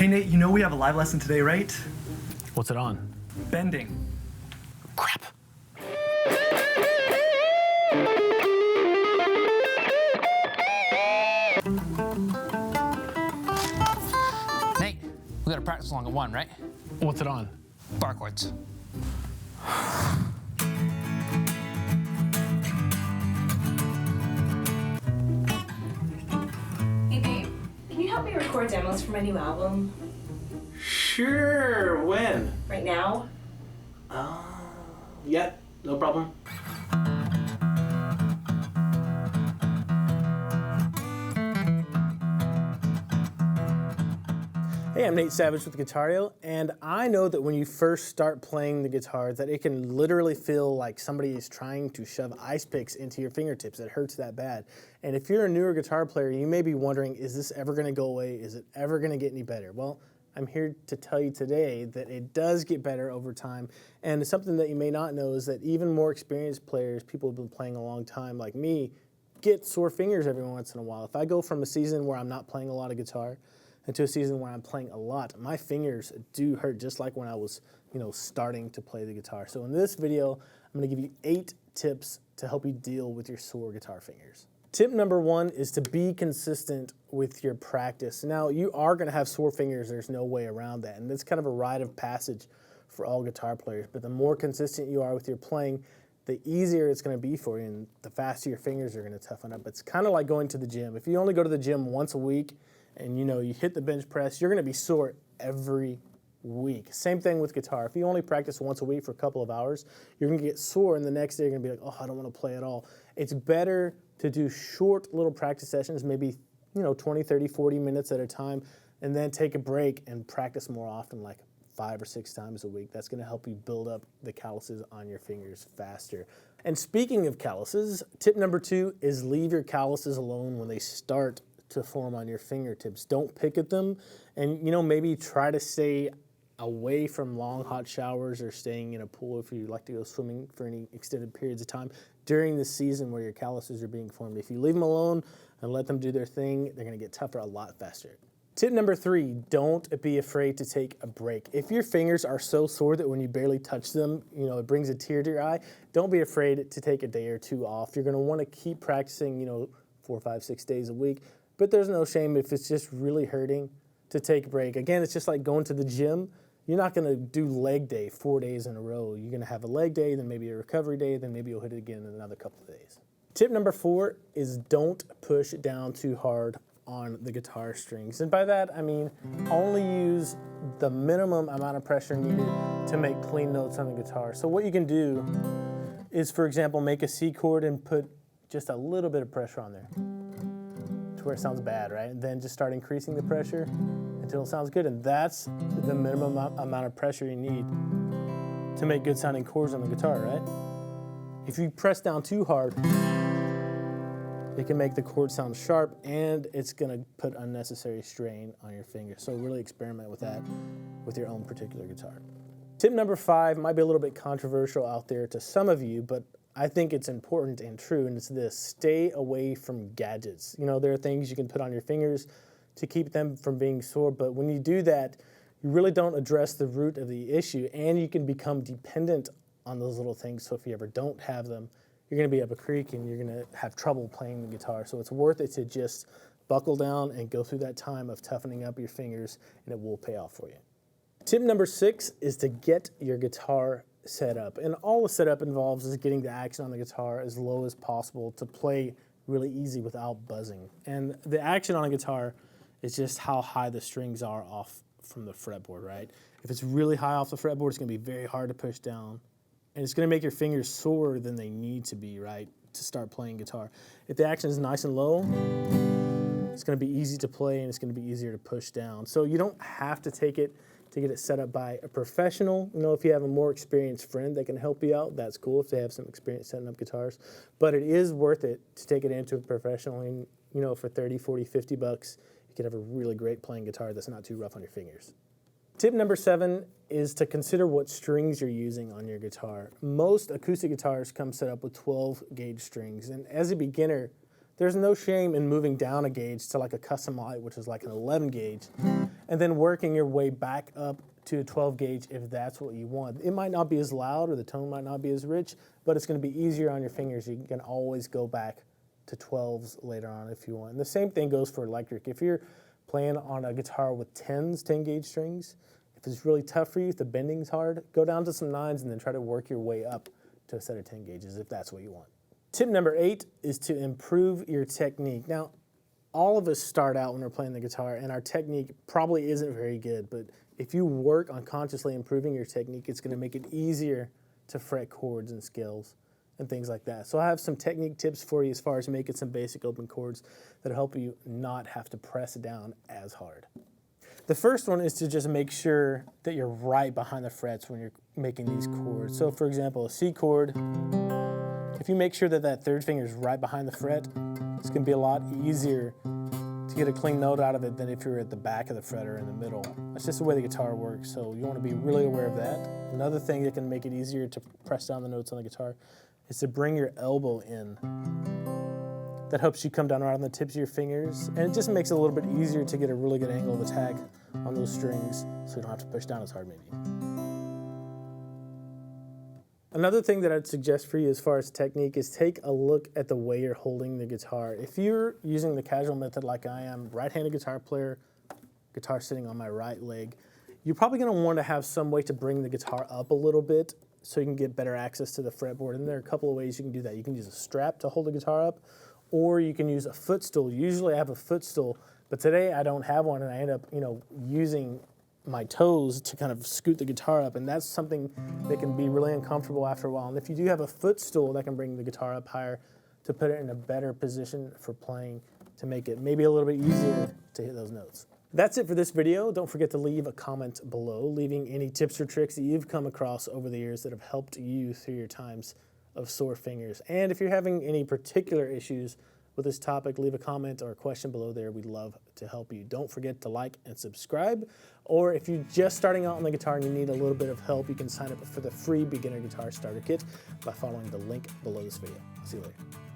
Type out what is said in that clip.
Hey Nate, you know we have a live lesson today, right? What's it on? Bending. Crap. Nate, we gotta practice along at 1, right? What's it on? Bar chords. Hey babe, can you help me record demos for my new album? Sure, when? Right now? Yeah, no problem. Hey, I'm Nate Savage with Guitario, and I know that when you first start playing the guitar that it can literally feel like somebody is trying to shove ice picks into your fingertips. It hurts that bad. And if you're a newer guitar player, you may be wondering, is this ever gonna go away? Is it ever gonna get any better? Well, I'm here to tell you today that it does get better over time. And something that you may not know is that even more experienced players, people who've been playing a long time like me, get sore fingers every once in a while. If I go from a season where I'm not playing a lot of guitar into a season where I'm playing a lot, my fingers do hurt just like when I was, starting to play the guitar. So in this video, I'm gonna give you 8 tips to help you deal with your sore guitar fingers. Tip number 1 is to be consistent with your practice. Now, you are gonna have sore fingers, there's no way around that, and it's kind of a rite of passage for all guitar players, but the more consistent you are with your playing, the easier it's gonna be for you, and the faster your fingers are gonna toughen up. It's kind of like going to the gym. If you only go to the gym once a week, and you hit the bench press, you're gonna be sore every week. Same thing with guitar. If you only practice once a week for a couple of hours, you're gonna get sore, and the next day you're gonna be like, oh, I don't wanna play at all. It's better to do short little practice sessions, maybe 20, 30, 40 minutes at a time, and then take a break and practice more often, like 5 or 6 times a week. That's gonna help you build up the calluses on your fingers faster. And speaking of calluses, tip number 2 is leave your calluses alone when they start to form on your fingertips. Don't pick at them, and maybe try to stay away from long hot showers or staying in a pool if you like to go swimming for any extended periods of time during the season where your calluses are being formed. If you leave them alone and let them do their thing, they're gonna get tougher a lot faster. Tip number 3, don't be afraid to take a break. If your fingers are so sore that when you barely touch them, it brings a tear to your eye, don't be afraid to take a day or 2 off. You're gonna wanna keep practicing, 4, 5, 6 days a week, but there's no shame if it's just really hurting to take a break. Again, it's just like going to the gym. You're not gonna do leg day 4 days in a row. You're gonna have a leg day, then maybe a recovery day, then maybe you'll hit it again in another couple of days. Tip number 4 is don't push down too hard on the guitar strings. And by that, I mean only use the minimum amount of pressure needed to make clean notes on the guitar. So what you can do is, for example, make a C chord and put just a little bit of pressure on there to where it sounds bad, right? And then just start increasing the pressure until it sounds good. And that's the minimum amount of pressure you need to make good sounding chords on the guitar, right? If you press down too hard, it can make the chord sound sharp, and it's gonna put unnecessary strain on your fingers. So really experiment with that with your own particular guitar. Tip number 5 might be a little bit controversial out there to some of you, but I think it's important and true, and it's this: stay away from gadgets. There are things you can put on your fingers to keep them from being sore, but when you do that, you really don't address the root of the issue, and you can become dependent on those little things. So if you ever don't have them, you're gonna be up a creek and you're gonna have trouble playing the guitar. So it's worth it to just buckle down and go through that time of toughening up your fingers, and it will pay off for you. Tip number 6 is to get your guitar set up. And all the setup involves is getting the action on the guitar as low as possible to play really easy without buzzing. And the action on a guitar is just how high the strings are off from the fretboard, right? If it's really high off the fretboard, it's gonna be very hard to push down. And it's gonna make your fingers sore than they need to be, right, to start playing guitar. If the action is nice and low, it's gonna be easy to play and it's gonna be easier to push down. So you don't have to take it to get it set up by a professional. If you have a more experienced friend that can help you out, that's cool if they have some experience setting up guitars. But it is worth it to take it into a professional, and for 30, 40, 50 bucks, you can have a really great playing guitar that's not too rough on your fingers. Tip number 7 is to consider what strings you're using on your guitar. Most acoustic guitars come set up with 12 gauge strings, and as a beginner, there's no shame in moving down a gauge to like a custom light, which is like an 11 gauge, and then working your way back up to a 12 gauge if that's what you want. It might not be as loud or the tone might not be as rich, but it's going to be easier on your fingers. You can always go back to 12s later on if you want. And the same thing goes for electric. If you're playing on a guitar with 10s, 10 gauge strings, if it's really tough for you, if the bending's hard, go down to some 9s and then try to work your way up to a set of 10 gauges if that's what you want. Tip number 8 is to improve your technique. Now, all of us start out when we're playing the guitar and our technique probably isn't very good, but if you work on consciously improving your technique, it's going to make it easier to fret chords and scales and things like that. So I have some technique tips for you as far as making some basic open chords that'll help you not have to press down as hard. The first one is to just make sure that you're right behind the frets when you're making these chords. So for example, a C chord, if you make sure that that third finger is right behind the fret, it's going to be a lot easier to get a clean note out of it than if you're at the back of the fret or in the middle. That's just the way the guitar works, so you want to be really aware of that. Another thing that can make it easier to press down the notes on the guitar is to bring your elbow in. That helps you come down right on the tips of your fingers, and it just makes it a little bit easier to get a really good angle of attack on those strings so you don't have to push down as hard maybe. Another thing that I'd suggest for you as far as technique is take a look at the way you're holding the guitar. If you're using the casual method like I am, right-handed guitar player, guitar sitting on my right leg, you're probably going to want to have some way to bring the guitar up a little bit so you can get better access to the fretboard. And there are a couple of ways you can do that. You can use a strap to hold the guitar up, or you can use a footstool. Usually I have a footstool, but today I don't have one, and I end up, using my toes to kind of scoot the guitar up, and that's something that can be really uncomfortable after a while. And if you do have a footstool, that can bring the guitar up higher to put it in a better position for playing, to make it maybe a little bit easier to hit those notes. That's it for this video. Don't forget to leave a comment below, leaving any tips or tricks that you've come across over the years that have helped you through your times of sore fingers. And if you're having any particular issues with this topic, leave a comment or a question below there. We'd love to help you. Don't forget to like and subscribe. Or if you're just starting out on the guitar and you need a little bit of help, you can sign up for the free beginner guitar starter kit by following the link below this video. I'll see you later.